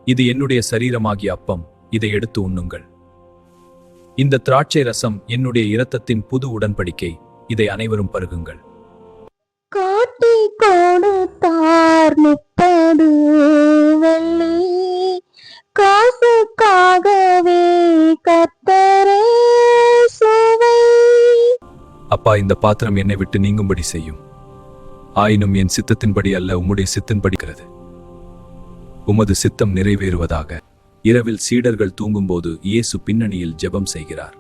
இது என்னுடைய சரீரமாகிய அப்பம், இதை எடுத்து உண்ணுங்கள். இந்த திராட்சை ரசம் என்னுடைய இரத்தத்தின் புது உடன்படிக்கை, இதை அனைவரும் பருகுங்கள். காட்டி கொடுத்தார் 30 வெள்ளி, காசுக்காகவே கர்த்தரே சுவை. அப்பா, இந்த பாத்திரம் என்னை விட்டு நீங்கும்படி செய்யும். ஆயினும் என் சித்தத்தின்படி அல்ல, உம்முடைய சித்தத்தின்படிக்கிறது. உமது சித்தம் நிறைவேறுவதாக. இரவில் சீடர்கள் தூங்கும்போது இயேசு பின்னணியில் ஜெபம் செய்கிறார்.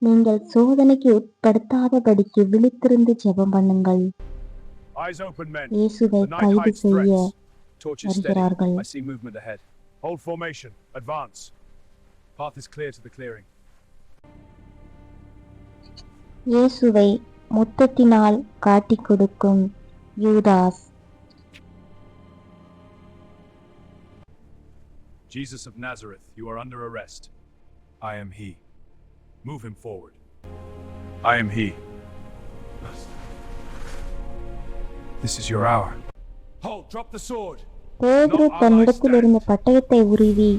நீங்கள் சோதனைக்கு உட்படுத்தாதபடிக்கு விழித்திருந்து ஜெபம் பண்ணுங்கள். இயேசுவை கைது செய்ய வருகிறார்கள். இயேசுவை முத்தத்தினால் காட்டிக் கொடுக்கும் யூதாஸ். Jesus of Nazareth, you are under arrest. I am he. Move him forward. I am he. This is your hour. Hold, drop the sword. பேதுரு தன்னிடத்திலிருந்த பட்டயத்தை உருவி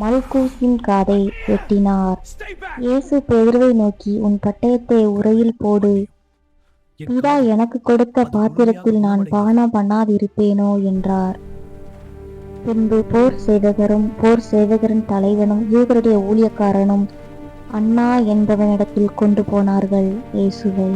மல்கூசின் காதை வெட்டினார். இயேசு பேதுருவை நோக்கி, உன் பட்டயத்தை உரையில் போடு. பிதா எனக்கு கொடுத்த பாத்திரத்தில் நான் பானம் பண்ணாதிருப்பேனோ என்றார். பின்பு போர் சேவகரின் தலைவனும் யூதருடைய ஊழியக்காரனும் அண்ணா என்பவனிடத்தில் கொண்டு போனார்கள் இயேசுவை.